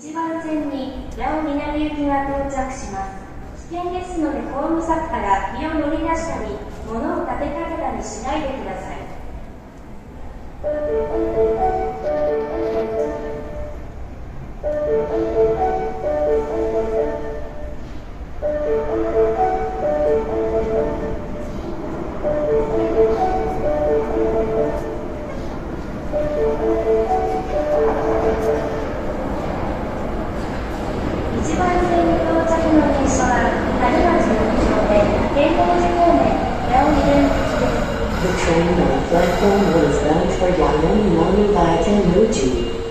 1番線に八尾南行きが到着します。危険ですのでホーム柵から身を乗り出したり、物を立てかけたりしないでください。1番線に到着の電車は谷町の以上で天王寺方面八尾南行きです。The train on platform 1 is bound for Yayoi Nanu via Tennoji.